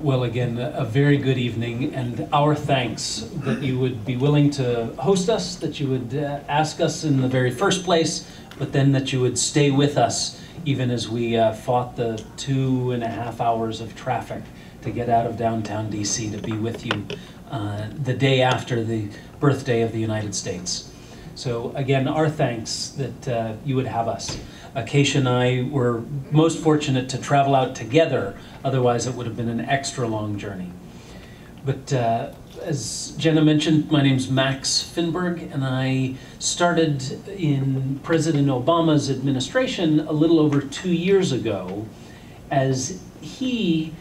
Well, again, a very good evening, and our thanks that you would be willing to host us, that you would ask us in the very first place, but then that you would stay with us even as we fought the 2.5 hours of traffic to get out of downtown DC to be with you the day after the birthday of the United States. So again, our thanks that you would have us. Acacia and I were most fortunate to travel out together, otherwise it would have been an extra long journey. But as Jenna mentioned, my name's Max Finberg, and I started in President Obama's administration a little over 2 years ago, as he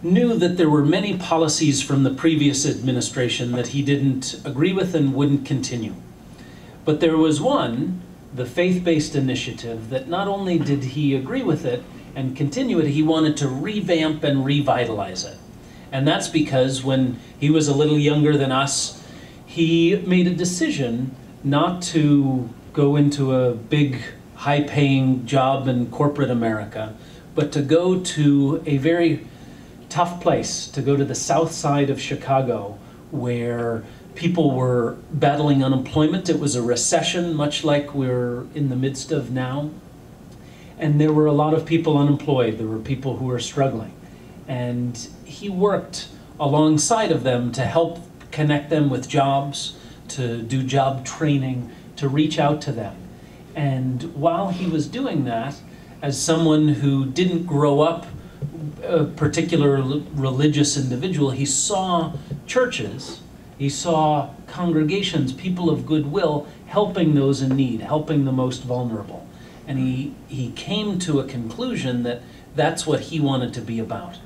knew that there were many policies from the previous administration that he didn't agree with and wouldn't continue. But there was one, the faith-based initiative, that not only did he agree with it and continue it, he wanted to revamp and revitalize it. And that's because when he was a little younger than us, he made a decision not to go into a big, high-paying job in corporate America, but to go to a very tough place, to go to the south side of Chicago, where people were battling unemployment. It was a recession, much like we're in the midst of now. And there were a lot of people unemployed. There were people who were struggling. And he worked alongside of them to help connect them with jobs, to do job training, to reach out to them. And while he was doing that, as someone who didn't grow up a particular religious individual, he saw churches, he saw congregations, people of goodwill, helping those in need, helping the most vulnerable. And he came to a conclusion that that's what he wanted to be about.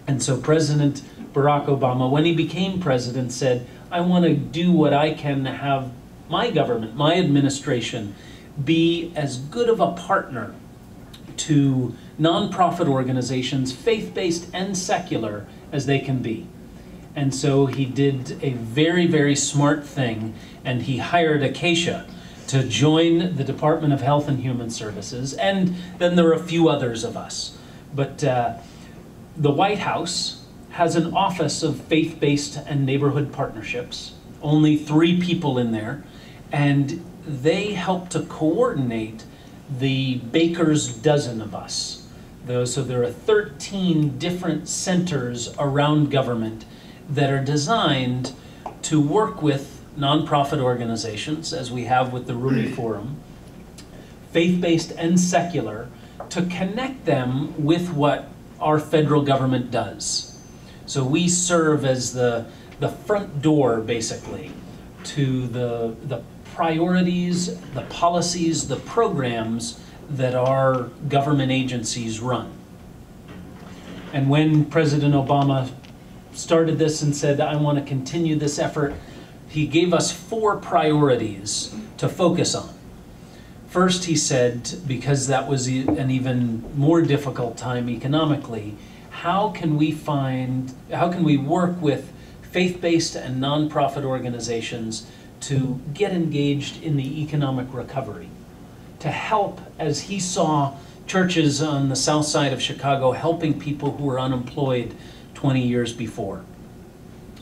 And so President Barack Obama, when he became president, said, I want to do what I can to have my government, my administration, be as good of a partner to nonprofit organizations, faith-based and secular, as they can be. And so he did a very, very smart thing, and he hired Acacia to join the Department of Health and Human Services, and then there are a few others of us. But the White House has an office of faith-based and neighborhood partnerships, only 3 people in there, and they help to coordinate the baker's dozen of us. So there are 13 different centers around government that are designed to work with nonprofit organizations, as we have with the Rumi Forum, faith-based and secular, to connect them with what our federal government does. So we serve as the front door, basically, to the priorities, the policies, the programs that our government agencies run. And when President Obama started this and said, I want to continue this effort, he gave us 4 priorities to focus on. First, he said, because that was an even more difficult time economically, how can we work with faith-based and nonprofit organizations to get engaged in the economic recovery, to help, as he saw churches on the south side of Chicago helping people who were unemployed 20 years before.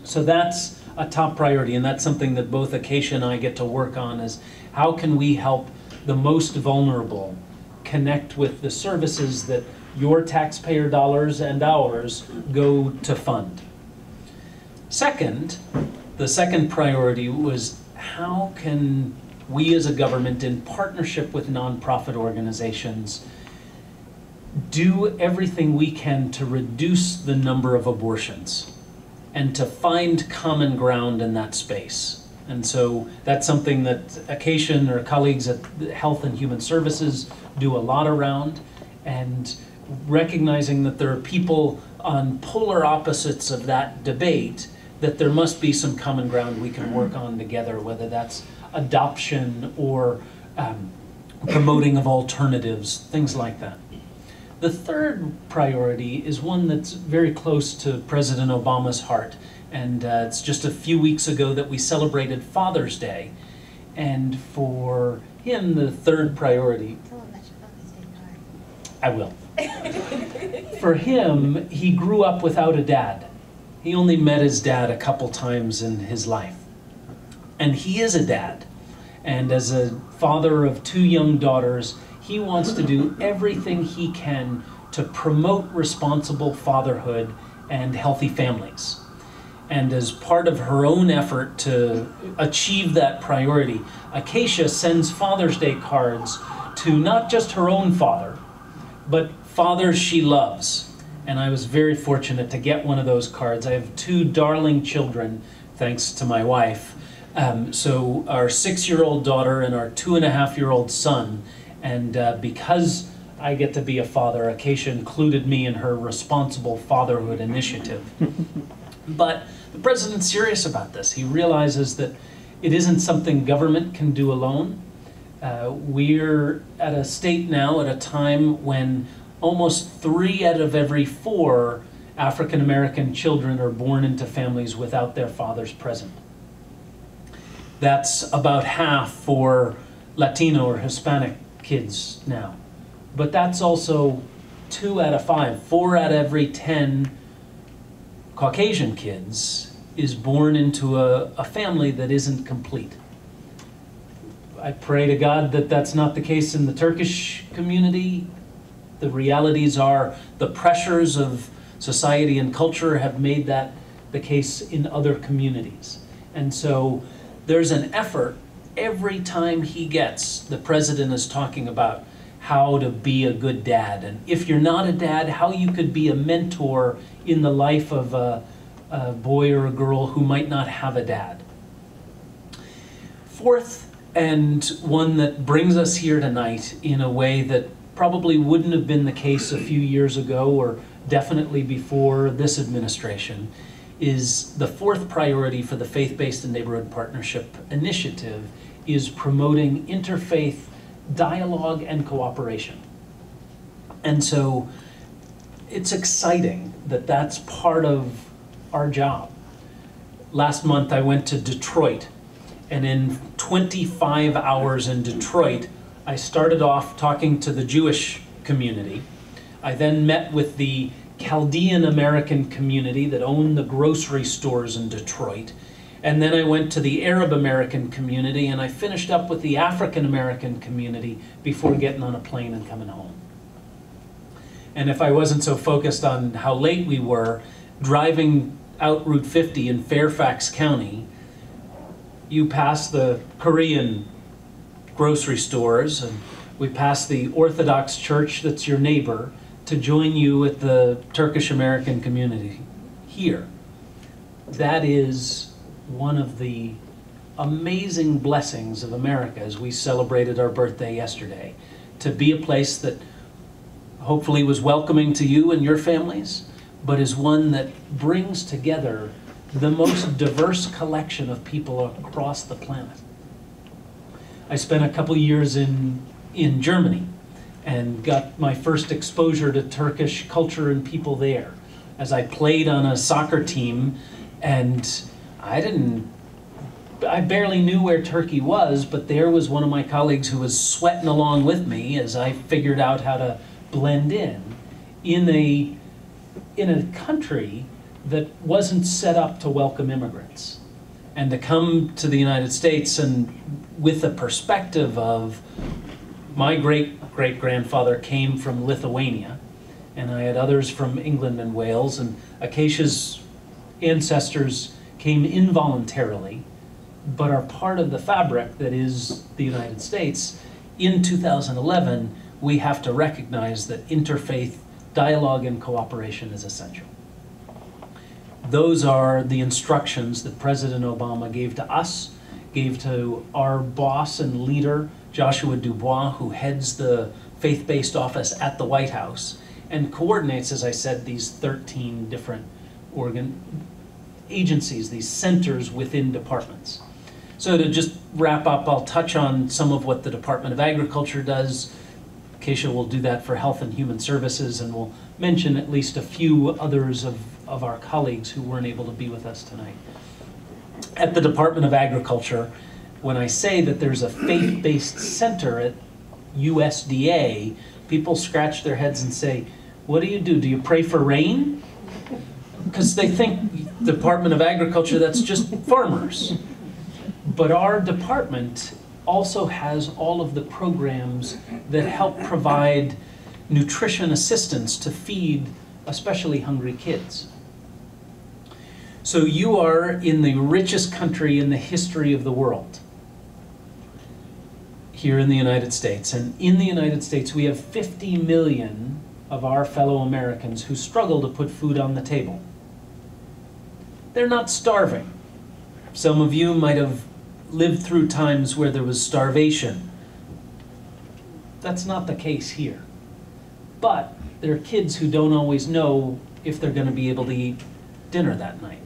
So that's a top priority, and that's something that both Acacia and I get to work on, is how can we help the most vulnerable connect with the services that your taxpayer dollars and ours go to fund. Second, the second priority was, how can we as a government, in partnership with nonprofit organizations, do everything we can to reduce the number of abortions and to find common ground in that space. And so that's something that Acacia and our colleagues at Health and Human Services do a lot around, and recognizing that there are people on polar opposites of that debate, that there must be some common ground we can work on together, whether that's adoption or promoting of alternatives, things like that. The third priority is one that's very close to President Obama's heart, and it's just a few weeks ago that we celebrated Father's Day, and for him the third priority I will. For him, he grew up without a dad. He only met his dad a couple times in his life. And he is a dad. And as a father of 2 young daughters, he wants to do everything he can to promote responsible fatherhood and healthy families. And as part of her own effort to achieve that priority, Acacia sends Father's Day cards to not just her own father, but fathers she loves. And I was very fortunate to get one of those cards. I have 2 darling children, thanks to my wife. So our 6-year-old daughter and our 2.5-year-old son. And because I get to be a father, Acacia included me in her Responsible Fatherhood initiative. But the president's serious about this. He realizes that it isn't something government can do alone. We're at a state now, at a time when almost 3 out of every 4 African American children are born into families without their fathers present. That's about half for Latino or Hispanic kids now. But that's also 2 out of 5, 4 out of every 10 Caucasian kids is born into a family that isn't complete. I pray to God that that's not the case in the Turkish community. The realities are the pressures of society and culture have made that the case in other communities. And so there's an effort every time he gets, the president is talking about how to be a good dad. And if you're not a dad, how you could be a mentor in the life of a boy or a girl who might not have a dad. Fourth, and one that brings us here tonight in a way that probably wouldn't have been the case a few years ago or definitely before this administration, is the 4th priority for the Faith-Based and Neighborhood Partnership Initiative is promoting interfaith dialogue and cooperation. And so it's exciting that that's part of our job. Last month I went to Detroit, and in 25 hours in Detroit, I started off talking to the Jewish community. I then met with the Chaldean American community that owned the grocery stores in Detroit. And then I went to the Arab American community, and I finished up with the African American community before getting on a plane and coming home. And if I wasn't so focused on how late we were, driving out Route 50 in Fairfax County, you pass the Korean grocery stores, and we pass the Orthodox church that's your neighbor to join you at the Turkish American community here. That is one of the amazing blessings of America as we celebrated our birthday yesterday, to be a place that hopefully was welcoming to you and your families, but is one that brings together the most diverse collection of people across the planet. I spent a couple years in Germany and got my first exposure to Turkish culture and people there as I played on a soccer team, and I barely knew where Turkey was, but there was one of my colleagues who was sweating along with me as I figured out how to blend in a country that wasn't set up to welcome immigrants. And to come to the United States and with a perspective of my great-great-grandfather came from Lithuania, and I had others from England and Wales, and Acacia's ancestors came involuntarily, but are part of the fabric that is the United States. In 2011, we have to recognize that interfaith dialogue and cooperation is essential. Those are the instructions that President Obama gave to us, gave to our boss and leader, Joshua Dubois, who heads the faith-based office at the White House and coordinates, as I said, these 13 different agencies, these centers within departments. So to just wrap up, I'll touch on some of what the Department of Agriculture does. Acacia will do that for Health and Human Services, and we'll mention at least a few others of our colleagues who weren't able to be with us tonight. At the Department of Agriculture, when I say that there's a faith-based center at USDA, people scratch their heads and say, what do? Do you pray for rain? Because they think Department of Agriculture, that's just farmers. But our department also has all of the programs that help provide nutrition assistance to feed especially hungry kids. So you are in the richest country in the history of the world, here in the United States. And in the United States, we have 50 million of our fellow Americans who struggle to put food on the table. They're not starving. Some of you might have lived through times where there was starvation. That's not the case here. But there are kids who don't always know if they're going to be able to eat dinner that night.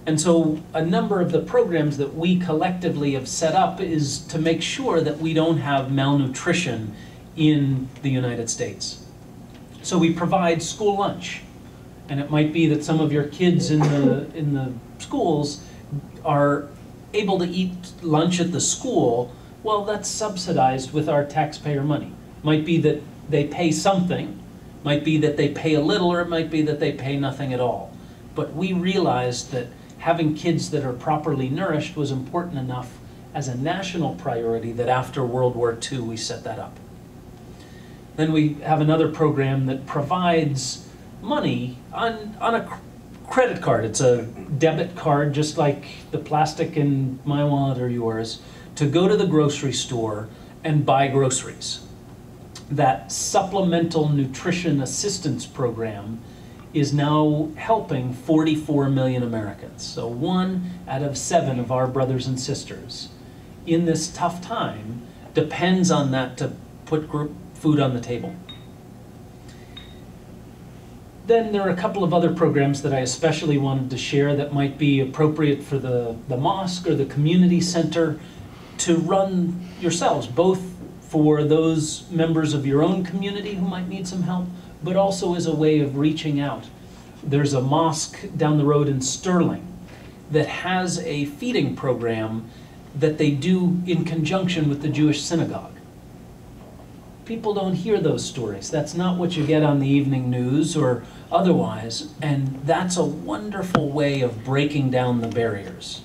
And so a number of the programs that we collectively have set up is to make sure that we don't have malnutrition in the United States. So we provide school lunch. And it might be that some of your kids in the schools are able to eat lunch at the school. Well, that's subsidized with our taxpayer money. Might be that they pay something, might be that they pay a little, or it might be that they pay nothing at all. But we realized that having kids that are properly nourished was important enough as a national priority that after World War II we set that up. Then we have another program that provides money on a credit card. It's a debit card, just like the plastic in my wallet or yours, to go to the grocery store and buy groceries. That supplemental nutrition assistance program is now helping 44 million Americans. So 1 out of 7 of our brothers and sisters in this tough time depends on that to put food on the table. Then there are a couple of other programs that I especially wanted to share that might be appropriate for the mosque or the community center to run yourselves, both for those members of your own community who might need some help, but also as a way of reaching out. There's a mosque down the road in Sterling that has a feeding program that they do in conjunction with the Jewish synagogue. People don't hear those stories. That's not what you get on the evening news or otherwise, and that's a wonderful way of breaking down the barriers.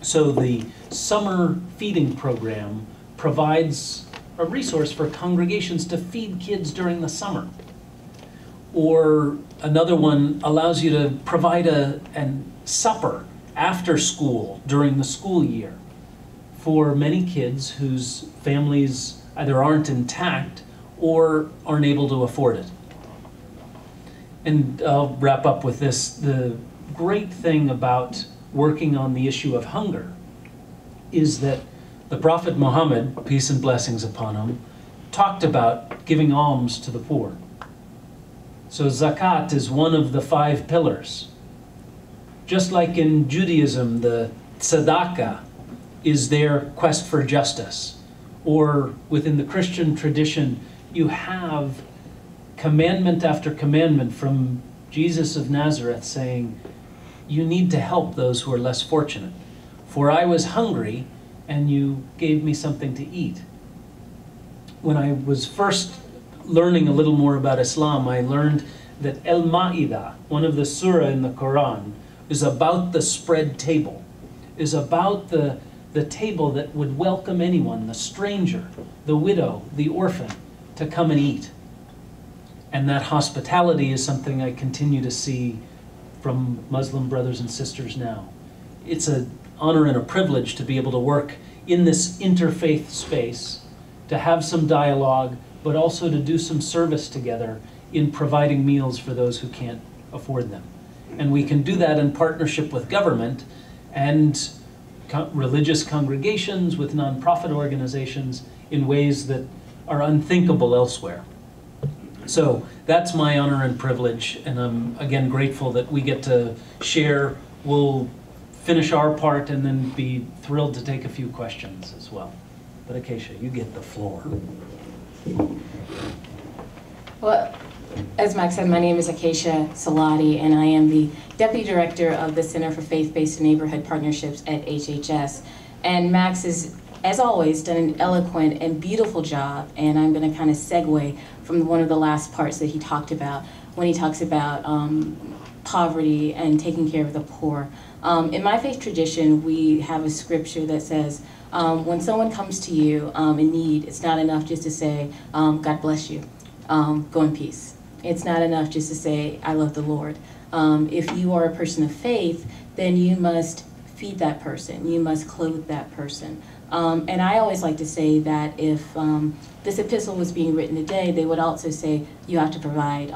So the summer feeding program provides a resource for congregations to feed kids during the summer. Or another one allows you to provide a supper after school during the school year for many kids whose families either aren't intact or aren't able to afford it. And I'll wrap up with this. The great thing about working on the issue of hunger is that the Prophet Muhammad, peace and blessings upon him, talked about giving alms to the poor. So zakat is one of the 5 pillars. Just like in Judaism, the tzedakah is their quest for justice. Or within the Christian tradition, you have commandment after commandment from Jesus of Nazareth saying, you need to help those who are less fortunate. For I was hungry, and you gave me something to eat. When I was first learning a little more about Islam, I learned that Al-Ma'idah, one of the surah in the Quran, is about the spread table, is about the table that would welcome anyone, the stranger, the widow, the orphan, to come and eat. And that hospitality is something I continue to see from Muslim brothers and sisters now. It's an honor and a privilege to be able to work in this interfaith space, to have some dialogue, but also to do some service together in providing meals for those who can't afford them. And we can do that in partnership with government and religious congregations, with nonprofit organizations, in ways that are unthinkable elsewhere. So that's my honor and privilege, and I'm again grateful that we get to share. We'll finish our part and then be thrilled to take a few questions as well. But Acacia, you get the floor. Well, as Max said, my name is Acacia Salatti, and I am the Deputy Director of the Center for Faith-Based Neighborhood Partnerships at HHS. And Max is as always, done an eloquent and beautiful job, and I'm going to kind of segue from one of the last parts that he talked about, when he talks about poverty and taking care of the poor. In my faith tradition, we have a scripture that says, when someone comes to you in need, it's not enough just to say, God bless you, go in peace. It's not enough just to say, I love the Lord. If you are a person of faith, then you must feed that person. You must clothe that person. And I always like to say that if this epistle was being written today, they would also say you have to provide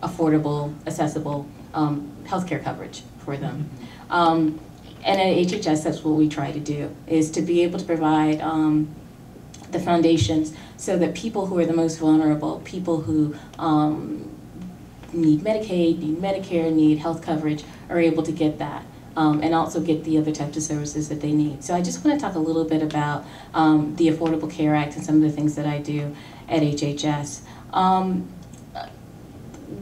affordable, accessible healthcare coverage for them. And at HHS, that's what we try to do, is to be able to provide the foundations so that people who are the most vulnerable, people who need Medicaid, need Medicare, need health coverage, are able to get that. And also get the other types of services that they need. So I just want to talk a little bit about the Affordable Care Act and some of the things that I do at HHS.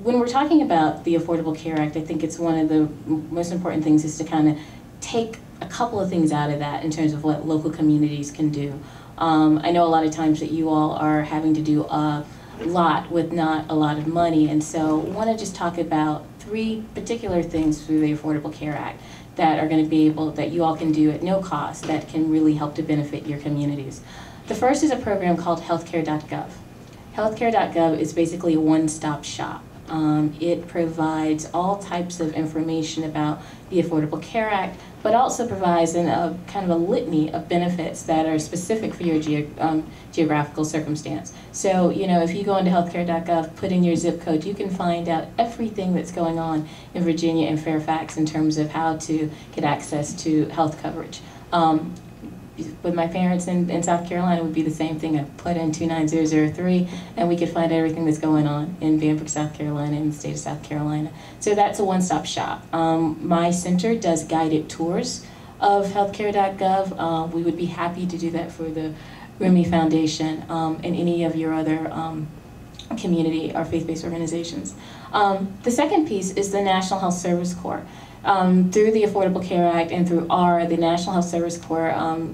When we're talking about the Affordable Care Act, I think it's one of the most important things is to kind of take a couple of things out of that in terms of what local communities can do. I know a lot of times that you all are having to do a lot with not a lot of money, and so I want to just talk about 3 particular things through the Affordable Care Act that are going to be able, that you all can do at no cost, that can really help to benefit your communities. The first is a program called healthcare.gov. Healthcare.gov is basically a one-stop shop. It provides all types of information about the Affordable Care Act, but also provides a kind of a litany of benefits that are specific for your geographical circumstance. So, you know, if you go into healthcare.gov, put in your zip code, you can find out everything that's going on in Virginia and Fairfax in terms of how to get access to health coverage. With my parents in South Carolina, it would be the same thing. I put in 29003, and we could find everything that's going on in Finberg, South Carolina, in the state of South Carolina. So that's a one-stop shop. My center does guided tours of healthcare.gov. We would be happy to do that for the Rumi Foundation and any of your other community or faith-based organizations. The second piece is the National Health Service Corps. Through the Affordable Care Act and through the National Health Service Corps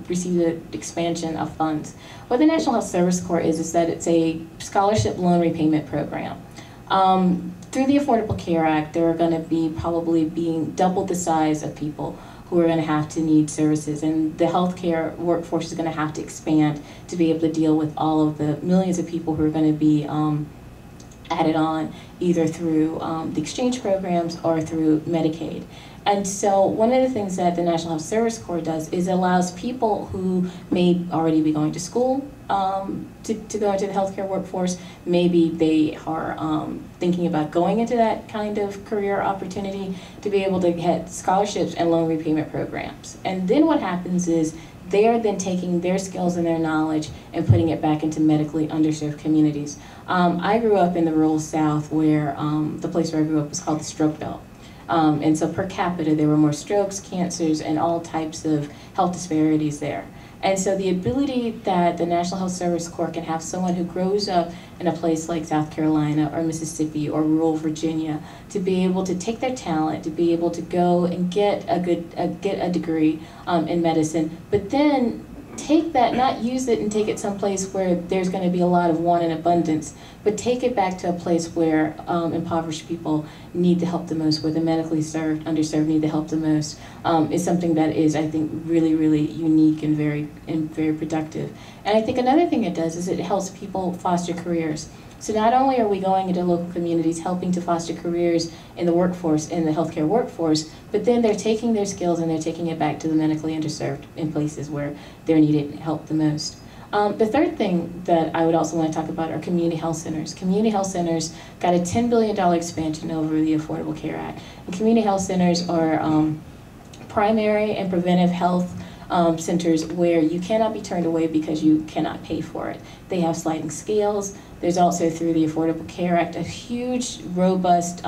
received an expansion of funds. What the National Health Service Corps is that it's a scholarship loan repayment program. Through the Affordable Care Act, there are going to be probably being double the size of people who are going to have to need services, and the healthcare workforce is going to have to expand to be able to deal with all of the millions of people who are going to be added on either through the exchange programs or through Medicaid. And so one of the things that the National Health Service Corps does is it allows people who may already be going to school to go into the healthcare workforce. Maybe they are thinking about going into that kind of career opportunity to be able to get scholarships and loan repayment programs. And then what happens is they are then taking their skills and their knowledge and putting it back into medically underserved communities. I grew up in the rural South where the place where I grew up was called the Stroke Belt. And so per capita, there were more strokes, cancers, and all types of health disparities there. And so the ability that the National Health Service Corps can have someone who grows up in a place like South Carolina or Mississippi or rural Virginia to be able to take their talent, to be able to go and get a degree in medicine, but then take that, not use it and take it someplace where there's going to be a lot of want and abundance, but take it back to a place where impoverished people need the help the most, where the medically underserved need the help the most, is something that is, I think, really, really unique and very productive. And I think another thing it does is it helps people foster careers. So not only are we going into local communities helping to foster careers in the workforce, in the healthcare workforce, but then they're taking their skills and they're taking it back to the medically underserved in places where they're needed help the most. The third thing that I would also want to talk about are community health centers. Community health centers got a $10 billion expansion over the Affordable Care Act. And community health centers are primary and preventive health centers where you cannot be turned away because you cannot pay for it. They have sliding scales. There's also, through the Affordable Care Act, a huge, robust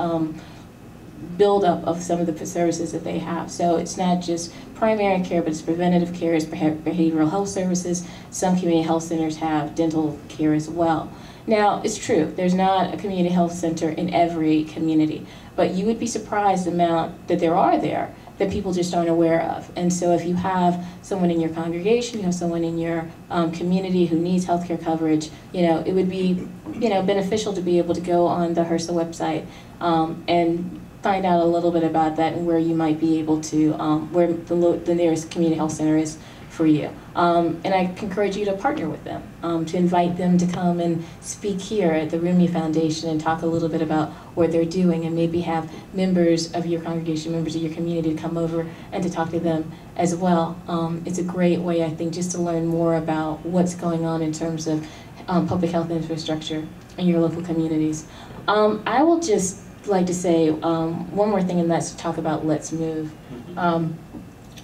buildup of some of the services that they have. So it's not just primary care, but it's preventative care, it's behavioral health services. Some community health centers have dental care as well. Now, it's true, there's not a community health center in every community, but you would be surprised the amount that there are there that people just aren't aware of. And so if you have someone in your congregation, you have someone in your community who needs healthcare coverage, it would be, beneficial to be able to go on the HRSA website and find out a little bit about that and where you might be able to, where the nearest community health center is for you. And I encourage you to partner with them, to invite them to come and speak here at the Rumi Foundation and talk a little bit about what they're doing, and maybe have members of your congregation, members of your community to come over and to talk to them as well. It's a great way, I think, just to learn more about what's going on in terms of public health infrastructure in your local communities. I will just like to say one more thing, and that's to talk about Let's Move.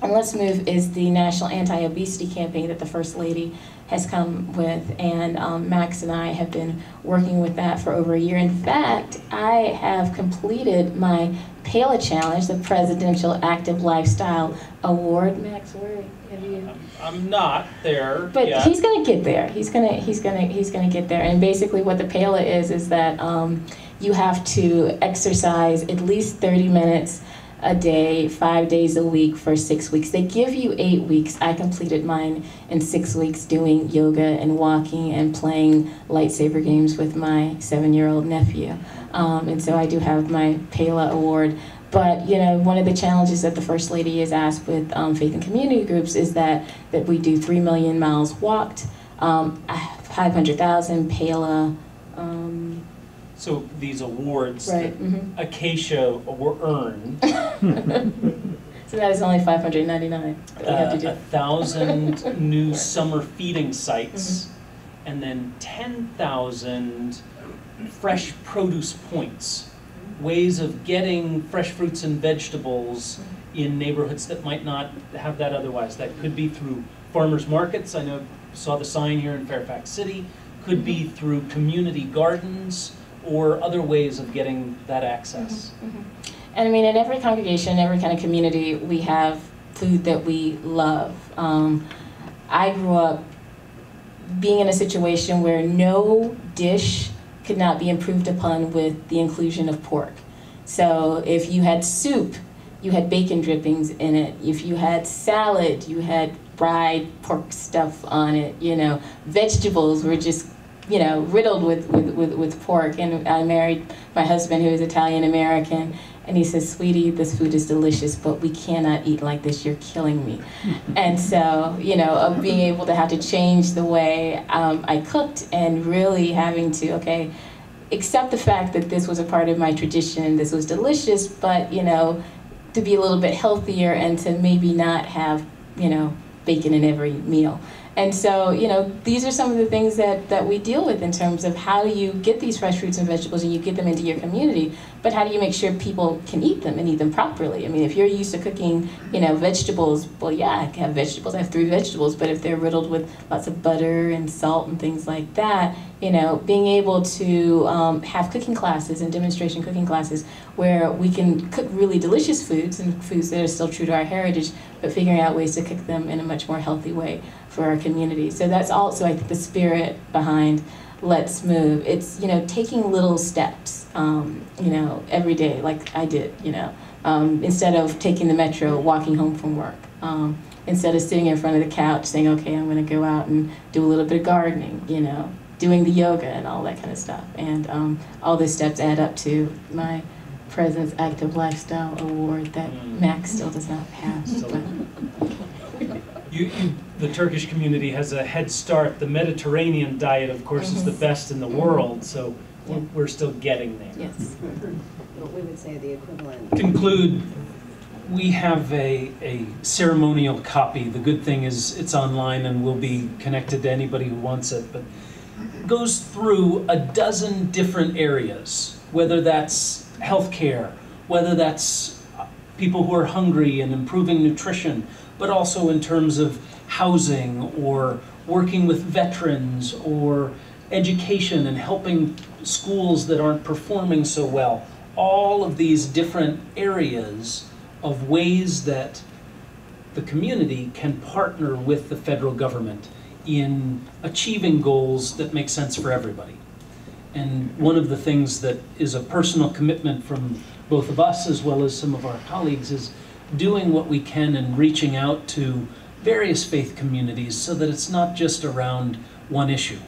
And Let's Move is the national anti-obesity campaign that the First Lady has come with, and Max and I have been working with that for over a year. In fact, I have completed my PALA Challenge, the Presidential Active Lifestyle Award. Max, where have you? I'm not there. But yet. he's going to get there. He's going to get there. And basically, what the PALA is that you have to exercise at least 30 minutes a day, 5 days a week for 6 weeks. They give you 8 weeks. I completed mine in 6 weeks doing yoga and walking and playing lightsaber games with my 7-year-old nephew. And so I do have my PALA award. But one of the challenges that the First Lady has asked with faith and community groups is that we do 3 million miles walked, 500,000 PALA. So these awards Right. that Acacia were earned. So that is only $599 that we have to do. 1,000 new summer feeding sites, and then 10,000 fresh produce points. Ways of getting fresh fruits and vegetables in neighborhoods that might not have that otherwise. That could be through farmers markets. I know saw the sign here in Fairfax City. Could be through community gardens or other ways of getting that access. And I mean, in every congregation, every kind of community, we have food that we love. I grew up being in a situation where no dish could not be improved upon with the inclusion of pork. So if you had soup, you had bacon drippings in it. If you had salad, you had fried pork stuff on it. Vegetables were just riddled with pork. And I married my husband, who is Italian American, and he says, "Sweetie, this food is delicious, but we cannot eat like this. You're killing me." And so, of being able to have to change the way I cooked, and really having to, accept the fact that this was a part of my tradition, this was delicious, but, to be a little bit healthier and to maybe not have, bacon in every meal. And so, these are some of the things that we deal with in terms of how do you get these fresh fruits and vegetables and you get them into your community, but how do you make sure people can eat them and eat them properly? I mean, if you're used to cooking, vegetables, well, yeah, I can have vegetables, I have 3 vegetables, but if they're riddled with lots of butter and salt and things like that, being able to have cooking classes and demonstration cooking classes where we can cook really delicious foods and foods that are still true to our heritage, but figuring out ways to cook them in a much more healthy way for our community. So that's also, I think, the spirit behind Let's Move. It's, taking little steps, every day, like I did, instead of taking the metro, walking home from work. Instead of sitting in front of the couch saying, okay, I'm going to go out and do a little bit of gardening, doing the yoga and all that kind of stuff. And all those steps add up to my President's Active Lifestyle Award that Max still does not have. The Turkish community has a head start. The Mediterranean diet, of course, is the best in the world, so we're still getting there. Yes. What we would say the equivalent. Conclude, we have a ceremonial copy. The good thing is it's online and will be connected to anybody who wants it, but it goes through a dozen different areas, whether that's healthcare, whether that's people who are hungry and improving nutrition, but also in terms of housing or working with veterans or education and helping schools that aren't performing so well. All of these different areas of ways that the community can partner with the federal government in achieving goals that make sense for everybody. And one of the things that is a personal commitment from both of us as well as some of our colleagues is doing what we can and reaching out to various faith communities so that it's not just around one issue.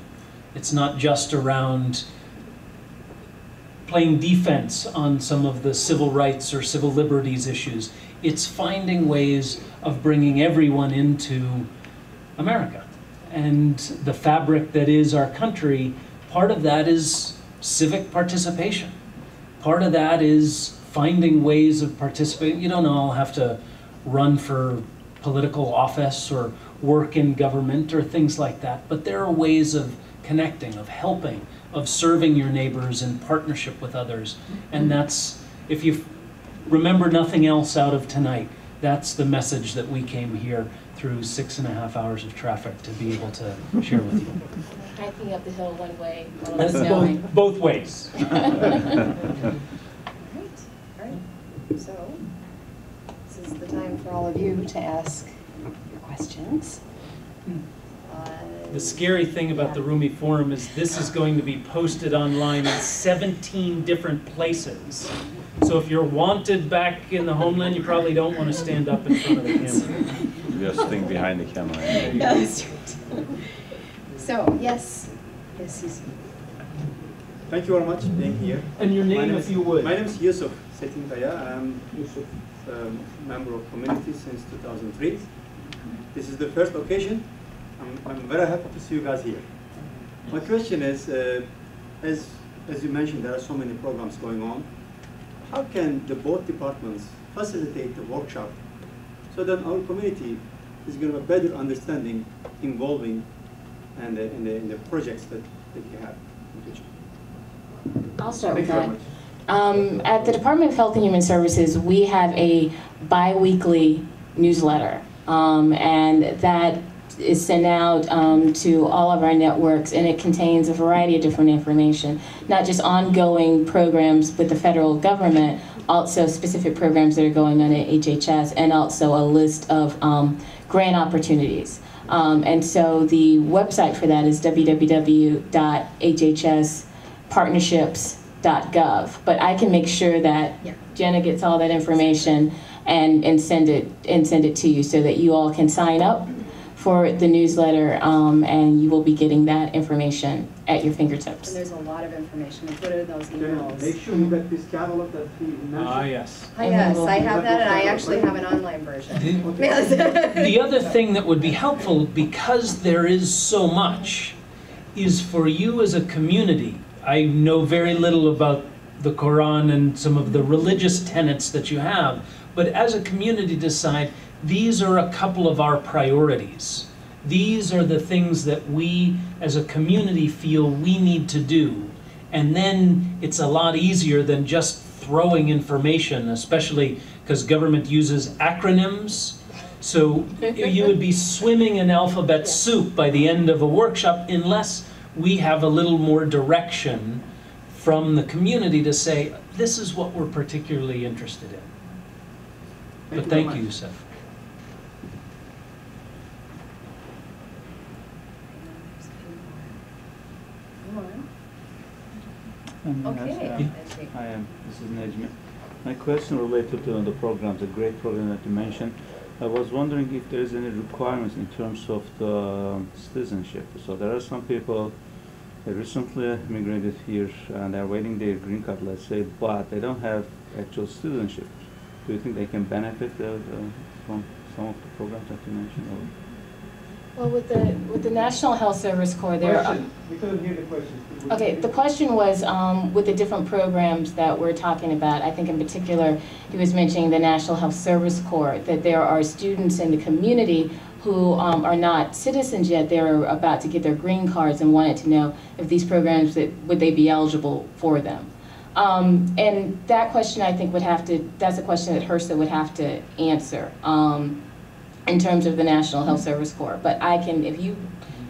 It's not just around playing defense on some of the civil rights or civil liberties issues. It's finding ways of bringing everyone into America. And the fabric that is our country, part of that is civic participation. Part of that is finding ways of participating. You don't all have to run for political office or work in government or things like that, but there are ways of connecting, of helping, of serving your neighbors in partnership with others. And that's, if you remember nothing else out of tonight, that's the message that we came here through 6.5 hours of traffic to be able to share with you. Hiking up the hill one way while That's it's snowing. Both ways. All right. So, this is the time for all of you to ask your questions. The scary thing about the Rumi Forum is this is going to be posted online in 17 different places. So if you're wanted back in the homeland, you probably don't want to stand up in front of the camera. Just staying behind the camera. Yeah, that's right. So, yes. Yes, Yusuf. Thank you very much for being here. And your name, if you would. My name is Yusuf Setingaya. I'm Yusuf, member of community since 2003. This is the first occasion. I'm very happy to see you guys here. My question is, as you mentioned, there are so many programs going on. How can the both departments facilitate the workshop so that our community is going to have a better understanding involving and in the projects that you have in the future? I'll start Thank with you that. very much. At the Department of Health and Human Services, we have a bi-weekly newsletter, and that is sent out to all of our networks, and it contains a variety of different information, not just ongoing programs with the federal government, also specific programs that are going on at HHS, and also a list of grant opportunities. And so the website for that is www.hhspartnerships.gov. But I can make sure that Jenna gets all that information and send it to you so that you all can sign up for the newsletter, and you will be getting that information at your fingertips. And there's a lot of information included in those emails. Make sure you get this catalog that he mentioned. Yes. Yes, I have that, and I actually have an online version. The other thing that would be helpful, because there is so much, is for you as a community. I know very little about the Quran and some of the religious tenets that you have, but as a community decide, these are a couple of our priorities. These are the things that we as a community feel we need to do. And then it's a lot easier than just throwing information, especially because government uses acronyms. So you would be swimming in alphabet soup by the end of a workshop unless we have a little more direction from the community to say, this is what we're particularly interested in. But thank you, Yusuf. Okay. Hi, this is Najmi. My question related to the programs, the great program that you mentioned. I was wondering if there is any requirements in terms of the citizenship. So there are some people that recently immigrated here and they're waiting their green card, let's say, but they don't have actual citizenship. Do you think they can benefit from some of the programs that you mentioned? Or? Well, with the National Health Service Corps, there are... We couldn't hear the question. Okay, the question was with the different programs that we're talking about. I think in particular, he was mentioning the National Health Service Corps, that there are students in the community who are not citizens yet. They're about to get their green cards and wanted to know if these programs, would they be eligible for them. And that question, I think, that's a question that HRSA would have to answer in terms of the National Health Service Corps. But I can, if you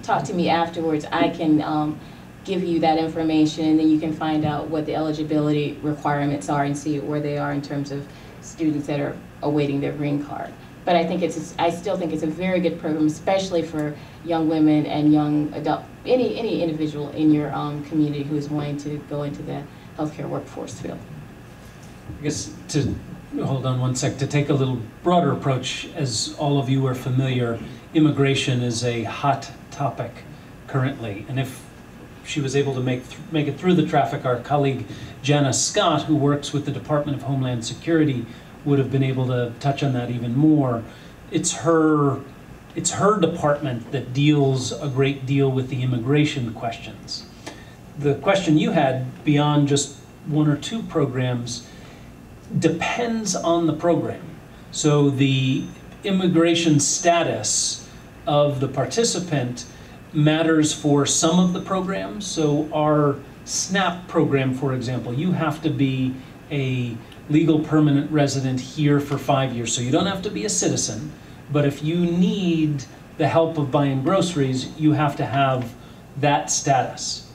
talk to me afterwards, I can give you that information, and then you can find out what the eligibility requirements are and see where they are in terms of students that are awaiting their green card. But I think I still think it's a very good program, especially for young women and young adult, any individual in your community who is wanting to go into the healthcare workforce field. I guess to hold on one sec, to take a little broader approach, as all of you are familiar, immigration is a hot topic currently. And if she was able to make it through the traffic, our colleague Janice Scott, who works with the Department of Homeland Security, would have been able to touch on that even more. It's her department that deals a great deal with the immigration questions. The question you had, beyond just one or two programs, depends on the program. So the immigration status of the participant matters for some of the programs. So our SNAP program, for example, you have to be a legal permanent resident here for 5 years. So you don't have to be a citizen, but if you need the help of buying groceries, you have to have that status.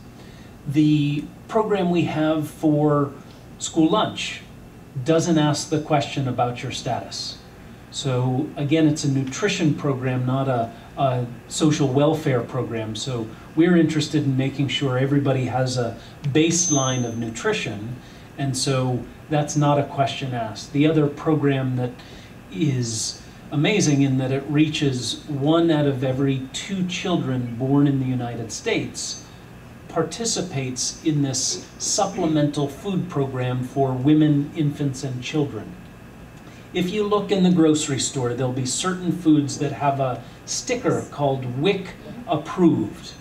The program we have for school lunch doesn't ask the question about your status. So again, it's a nutrition program, not a social welfare program. So we're interested in making sure everybody has a baseline of nutrition, and so that's not a question asked. The other program that is amazing in that it reaches 1 out of every 2 children born in the United States participates in this supplemental food program for women, infants, and children. If you look in the grocery store, there'll be certain foods that have a sticker called WIC approved.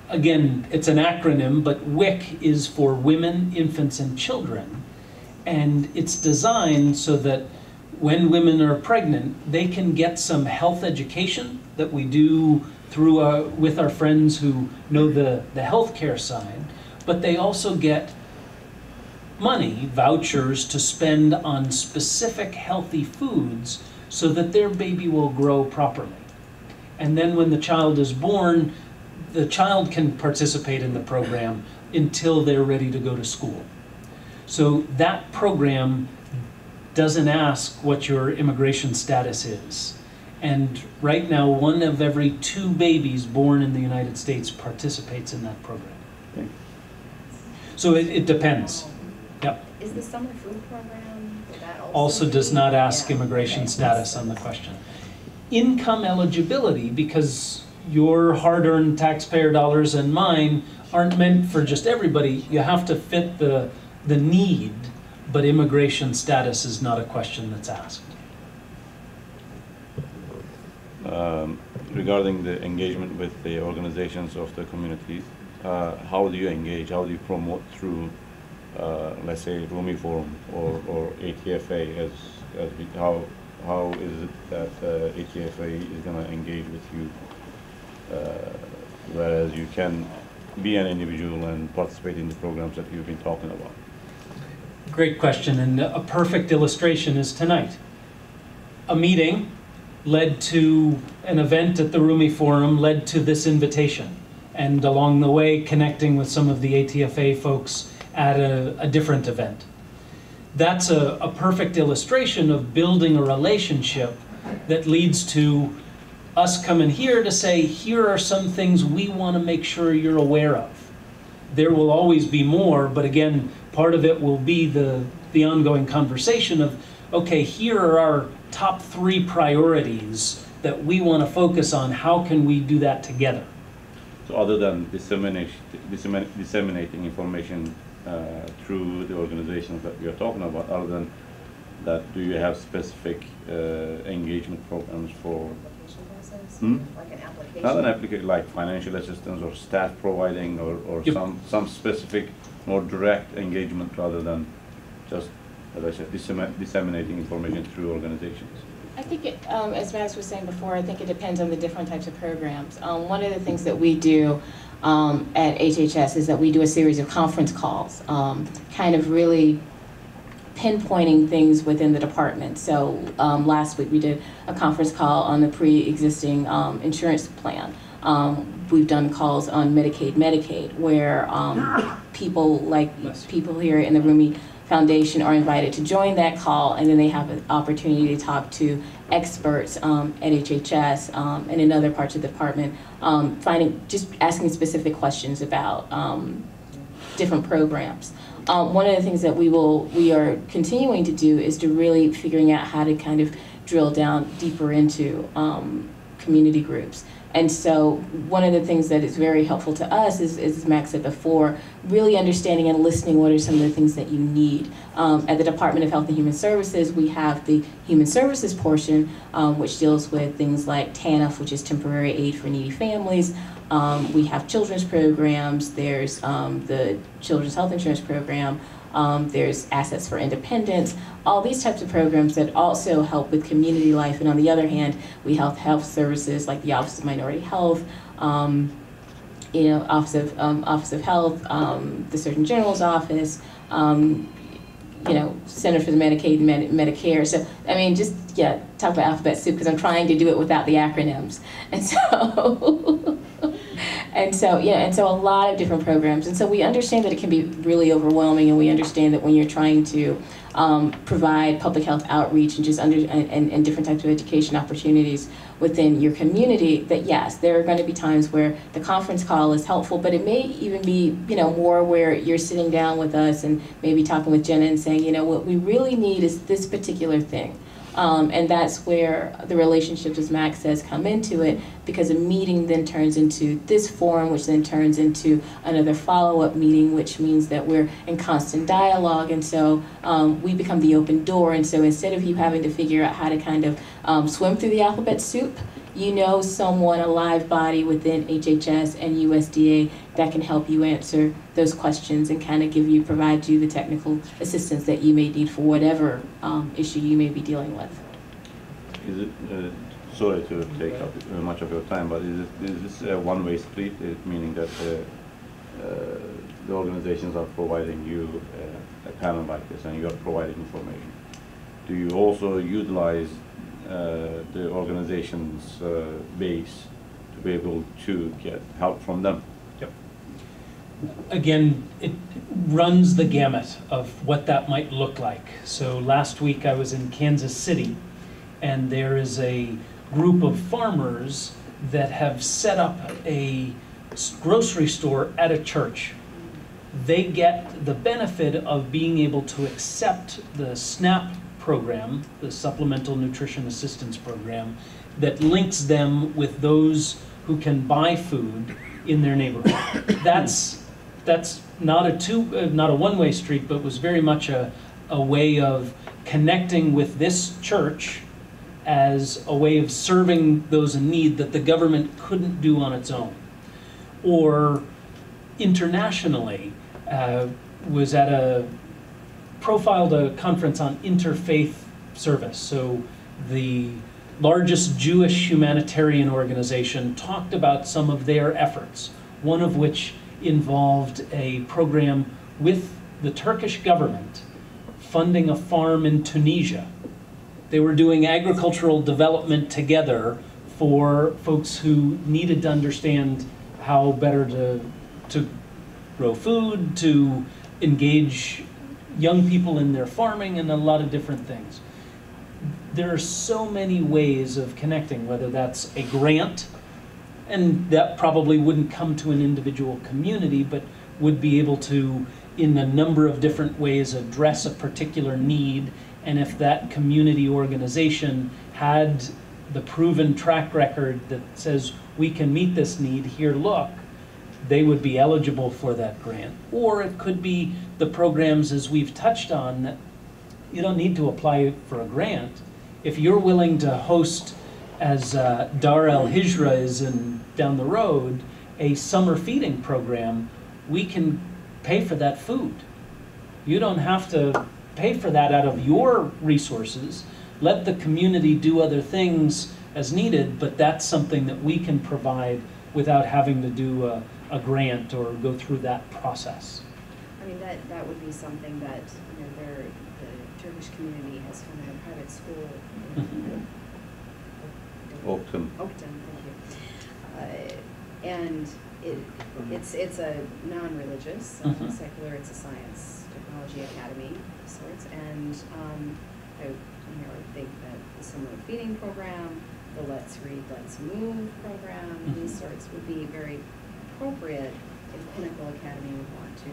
Again, it's an acronym, but WIC is for women, infants, and children. And it's designed so that when women are pregnant, they can get some health education that we do through with our friends who know the healthcare side, but they also get money, vouchers, to spend on specific healthy foods so that their baby will grow properly. And then when the child is born, the child can participate in the program until they're ready to go to school. So that program doesn't ask what your immigration status is. And right now, 1 of every 2 babies born in the United States participates in that program. Thank you. So it depends. Yep. Is the summer food program, would that Also does be- not ask Yeah. immigration Okay. status on the question. Income eligibility, because your hard-earned taxpayer dollars and mine aren't meant for just everybody. You have to fit the need, but immigration status is not a question that's asked. Regarding the engagement with the organizations of the community, how do you engage? How do you promote through, let's say, Rumi Forum or ATFA? How is it that ATFA is going to engage with you, whereas you can be an individual and participate in the programs that you've been talking about? Great question, and a perfect illustration is tonight. A meeting led to an event at the Rumi Forum, led to this invitation, and along the way connecting with some of the ATFA folks at a different event. That's a perfect illustration of building a relationship that leads to us coming here to say, here are some things we want to make sure you're aware of. There will always be more, but again, part of it will be the ongoing conversation of, okay, here are our top 3 priorities that we want to focus on. How can we do that together? So other than disseminating information through the organizations that we are talking about, other than that, do you have specific engagement programs for? Like an application? Not an application like financial assistance or staff providing or Yep. some specific more direct engagement rather than just, as I said, disseminating information through organizations. I think, as Max was saying before, I think it depends on the different types of programs. One of the things that we do at HHS is that we do a series of conference calls, kind of really pinpointing things within the department. So last week we did a conference call on the pre-existing insurance plan. We've done calls on Medicaid, where people like people here in the Rumi Foundation are invited to join that call, and then they have an opportunity to talk to experts at HHS and in other parts of the department, just asking specific questions about different programs. one of the things that we are continuing to do is to really figuring out how to kind of drill down deeper into community groups. And so one of the things that is very helpful to us is, as Max said before, really understanding and listening what are some of the things that you need. At the Department of Health and Human Services, we have the Human Services portion, which deals with things like TANF, which is Temporary Aid for Needy Families. We have children's programs. There's the Children's Health Insurance Program. There's Assets for Independence, all these types of programs that also help with community life. And on the other hand, we have health services like the Office of Minority Health, Office of Health, the Surgeon General's office, Center for the Medicaid and Medicare. So, I mean, just, talk about alphabet soup because I'm trying to do it without the acronyms. And so, and so a lot of different programs. And so we understand that it can be really overwhelming, and we understand that when you're trying to provide public health outreach and just and different types of education opportunities within your community, that yes, there are going to be times where the conference call is helpful, but it may even be, more where you're sitting down with us and maybe talking with Jenna and saying, what we really need is this particular thing. And that's where the relationships, as Max says, come into it, because a meeting then turns into this forum, which then turns into another follow-up meeting, which means that we're in constant dialogue. And so we become the open door. And so instead of you having to figure out how to kind of swim through the alphabet soup, someone, a live body within HHS and USDA that can help you answer those questions and kind of provide you the technical assistance that you may need for whatever issue you may be dealing with. Is it, sorry to take up much of your time, but is this a one-way street, meaning that the organizations are providing you a panel like this and you are providing information? Do you also utilize the organization's base to be able to get help from them? Yep. Again, it runs the gamut of what that might look like. So last week I was in Kansas City, and there is a group of farmers that have set up a grocery store at a church. They get the benefit of being able to accept the SNAP program, the Supplemental Nutrition Assistance Program, that links them with those who can buy food in their neighborhood. That's not a one-way street, but was very much a way of connecting with this church as a way of serving those in need that the government couldn't do on its own. Or internationally, profiled a conference on interfaith service. So the largest Jewish humanitarian organization talked about some of their efforts, one of which involved a program with the Turkish government funding a farm in Tunisia. They were doing agricultural development together for folks who needed to understand how better to grow food, to engage young people in their farming, and a lot of different things. There are so many ways of connecting, whether that's a grant, and that probably wouldn't come to an individual community, but would be able to, in a number of different ways, address a particular need. And if that community organization had the proven track record that says we can meet this need, here, look, they would be eligible for that grant. Or it could be the programs, as we've touched on, that you don't need to apply for a grant. If you're willing to host, as Dar El Hijra is down the road, a summer feeding program, we can pay for that food. You don't have to pay for that out of your resources. Let the community do other things as needed, but that's something that we can provide without having to do a grant or go through that process. I mean, that would be something that, the Turkish community has founded a private school in Oakton. Oakton, thank you. And it's a non-religious, secular, it's a science technology academy of sorts. And I think that the summer feeding program, the Let's Read, Let's Move program, these sorts would be very appropriate if Pinnacle Academy would want to,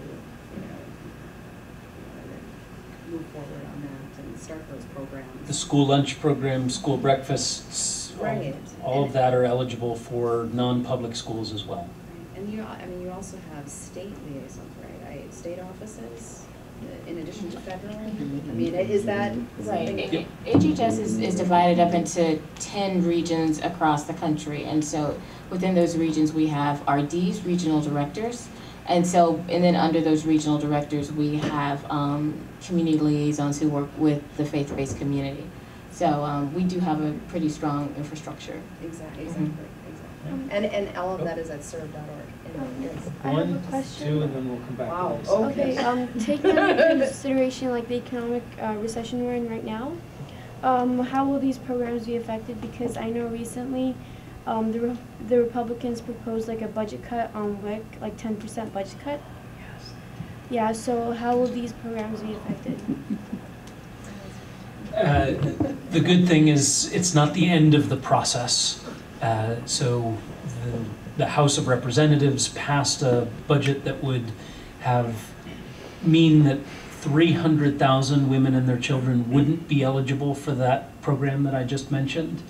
move forward on that and start those programs. The school lunch program, school breakfasts, Right. all of that are eligible for non-public schools as well. And you, I mean, you also have state liaisons, right? State offices, in addition to federal? I mean, is that something? Right. HHS is divided up into 10 regions across the country, and so within those regions we have RDs, regional directors, and then under those regional directors we have community liaisons who work with the faith-based community. So we do have a pretty strong infrastructure. Exactly. Mm-hmm. And all of that is at serve.org. Yes. I have a question. 2, and then we'll come back Wow. to this. Okay, taking into consideration like the economic recession we're in right now, how will these programs be affected? Because I know recently the Republicans proposed like a budget cut on WIC, like 10% budget cut. Yes. Yeah, so how will these programs be affected? The good thing is it's not the end of the process. So the House of Representatives passed a budget that would mean that 300,000 women and their children wouldn't be eligible for that program that I just mentioned.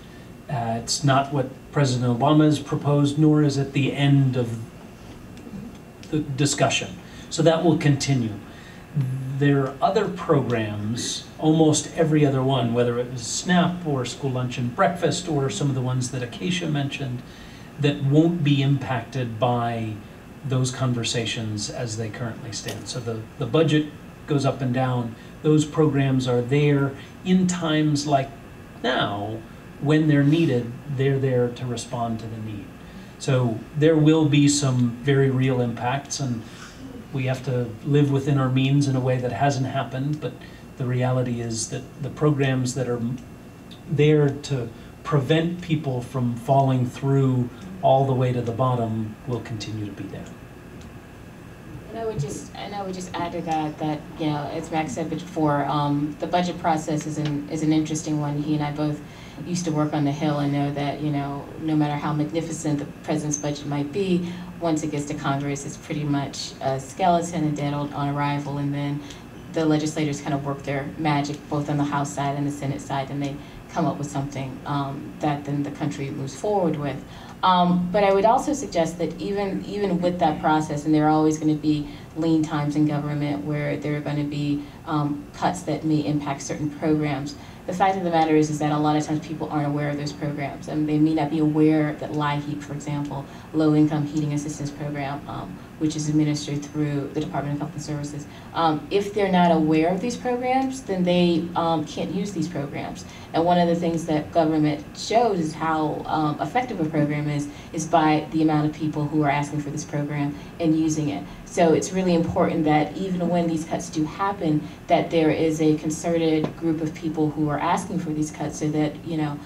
It's not what President Obama has proposed, nor is it the end of the discussion. So that will continue. There are other programs, almost every other one, whether it was SNAP or school lunch and breakfast or some of the ones that Acacia mentioned, that won't be impacted by those conversations as they currently stand. So the budget goes up and down. Those programs are there in times like now when they're needed. They're there to respond to the need. So there will be some very real impacts, and we have to live within our means in a way that hasn't happened, but the reality is that the programs that are there to prevent people from falling through all the way to the bottom will continue to be there. And I would just add to that you know, as Max said before, the budget process is an interesting one. He and I both used to work on the Hill and know that, you know, no matter how magnificent the president's budget might be, once it gets to Congress, it's pretty much a skeleton, a dead on arrival, and then the legislators kind of work their magic both on the House side and the Senate side, and they come up with something that then the country moves forward with. But I would also suggest that even with that process, and there are always going to be lean times in government where there are going to be cuts that may impact certain programs. The fact of the matter is that a lot of times people aren't aware of those programs. I mean, they may not be aware that LIHEAP, for example, Low Income Heating Assistance Program, which is administered through the Department of Health and Services. If they're not aware of these programs, then they can't use these programs. And one of the things that government shows is how effective a program is by the amount of people who are asking for this program and using it. So it's really important that even when these cuts do happen, that there is a concerted group of people who are asking for these cuts, so that, you know,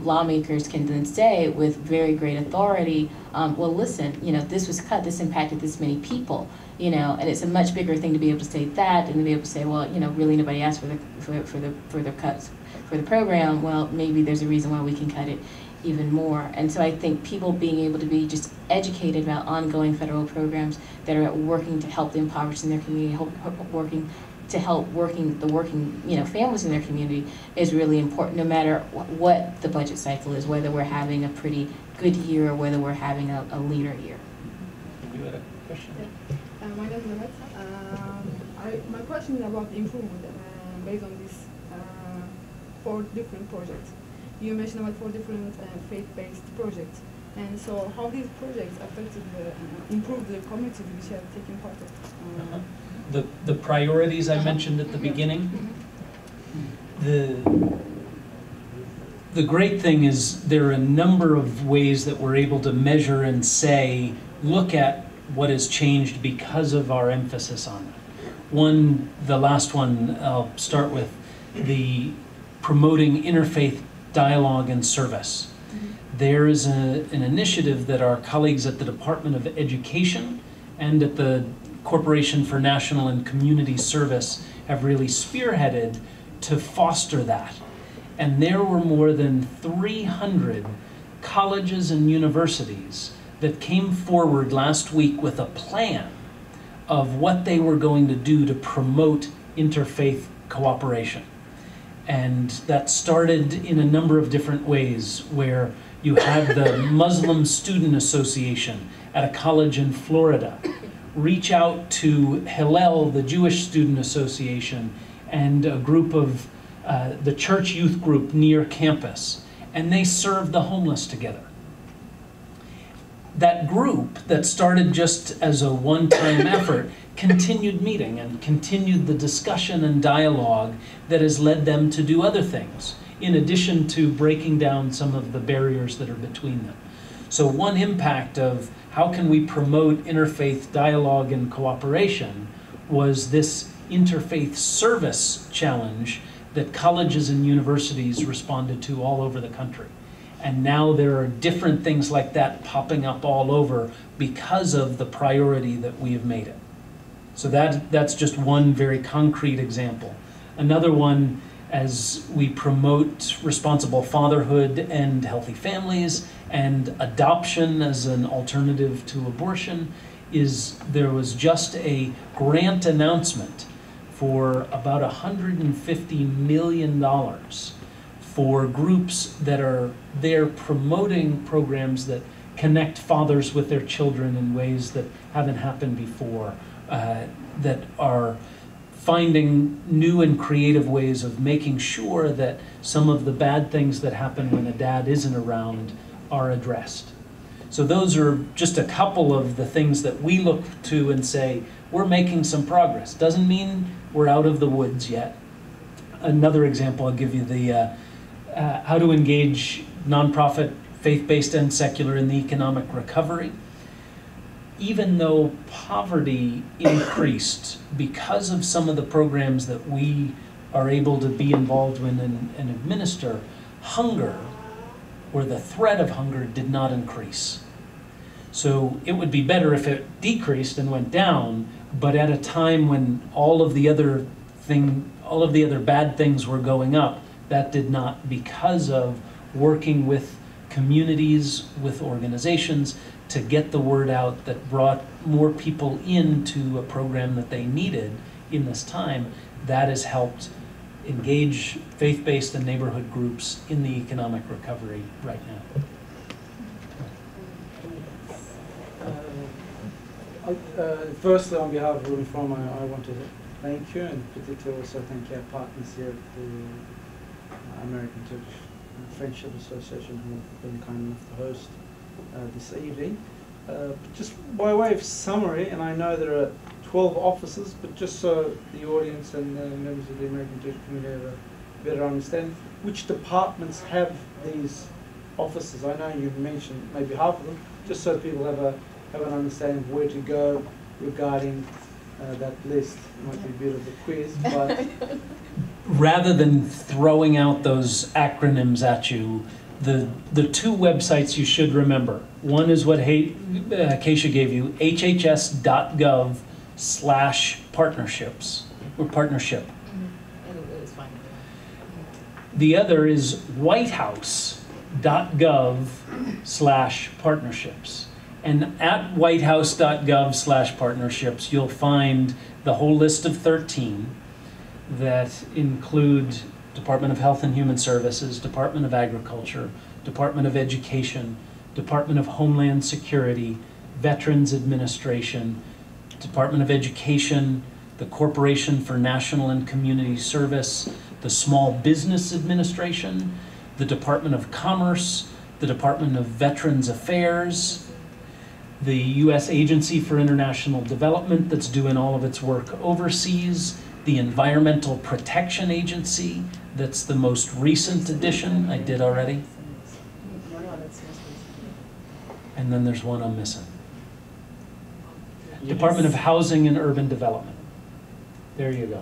lawmakers can then say with very great authority, well, listen, you know, this was cut, this impacted this many people, you know, and it's a much bigger thing to be able to say that and to be able to say, well, you know, really nobody asked for the cuts for the program. Well, maybe there's a reason why we can cut it even more. And so I think people being able to be just educated about ongoing federal programs that are working to help the impoverished in their community, working to help the working, you know, families in their community is really important, no matter what the budget cycle is, whether we're having a pretty good year or whether we're having a leaner year. You had a question? My name is Dept. My question is about the improvement based on these 4 different projects. You mentioned about 4 different faith-based projects. And so how these projects affected improved the communities which have taken part of? The priorities I mentioned at the beginning. The great thing is there are a number of ways that we're able to measure and say, look at what has changed because of our emphasis on it. The last one I'll start with, the promoting interfaith dialogue and service. There is an initiative that our colleagues at the Department of Education and at the Corporation for National and Community Service have really spearheaded to foster that. And there were more than 300 colleges and universities that came forward last week with a plan of what they were going to do to promote interfaith cooperation. And that started in a number of different ways, where you had the Muslim Student Association at a college in Florida reach out to Hillel, the Jewish Student Association, and a group of the church youth group near campus, and they served the homeless together. That group that started just as a one-time effort continued meeting and continued the discussion and dialogue that has led them to do other things, in addition to breaking down some of the barriers that are between them. So one impact of how can we promote interfaith dialogue and cooperation was this interfaith service challenge that colleges and universities responded to all over the country. And now there are different things like that popping up all over because of the priority that we have made it. So that's just one very concrete example. Another one, as we promote responsible fatherhood and healthy families and adoption as an alternative to abortion, is there was just a grant announcement for about $150 million for groups that are there promoting programs that connect fathers with their children in ways that haven't happened before, that are finding new and creative ways of making sure that some of the bad things that happen when a dad isn't around are addressed. So those are just a couple of the things that we look to and say, we're making some progress. Doesn't mean we're out of the woods yet. Another example, I'll give you the how to engage nonprofit, faith-based and secular in the economic recovery. Even though poverty increased because of some of the programs that we are able to be involved in and administer, hunger, or the threat of hunger, did not increase. So it would be better if it decreased and went down, but at a time when all of the other bad things were going up, that did not, because of working with communities, with organizations, to get the word out that brought more people into a program that they needed in this time. That has helped engage faith-based and neighborhood groups in the economic recovery right now. Firstly, on behalf of Rumi Forum, I want to thank you, and particularly also thank our partners here at the American Turkish Friendship Association, who have been kind enough to host this evening. Just by way of summary, and I know there are 12 offices, but just so the audience and members of the American Turkish community have a better understanding, which departments have these offices? I know you mentioned maybe half of them, just so people have an understanding of where to go regarding that list. It might be a bit of a quiz, but rather than throwing out those acronyms at you, the two websites you should remember. One is what Acacia gave you, hhs.gov/partnerships, or partnership. It's fine. The other is whitehouse.gov/partnerships. And at whitehouse.gov/partnerships, you'll find the whole list of 13 that include Department of Health and Human Services, Department of Agriculture, Department of Education, Department of Homeland Security, Veterans Administration, Department of Education, the Corporation for National and Community Service, the Small Business Administration, the Department of Commerce, the Department of Veterans Affairs, the U.S. Agency for International Development that's doing all of its work overseas, the Environmental Protection Agency, that's the most recent addition, I did already. And then there's one I'm missing. Yes. Department of Housing and Urban Development. There you go.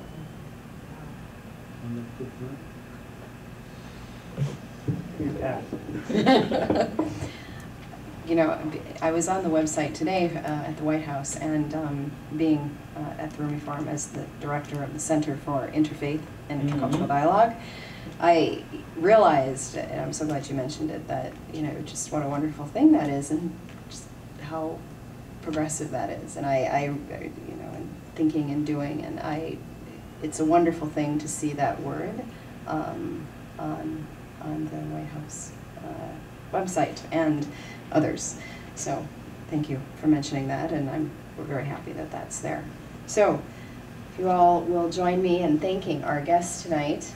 You know, I was on the website today at the White House, and being at the Rumi Forum as the director of the Center for Interfaith and Intercultural Dialogue, I realized, and I'm so glad you mentioned it, that, you know, just what a wonderful thing that is, and just how progressive that is. And I you know, and thinking and doing, and it's a wonderful thing to see that word on the White House website and others. So thank you for mentioning that, and we're very happy that that's there. So if you all will join me in thanking our guests tonight.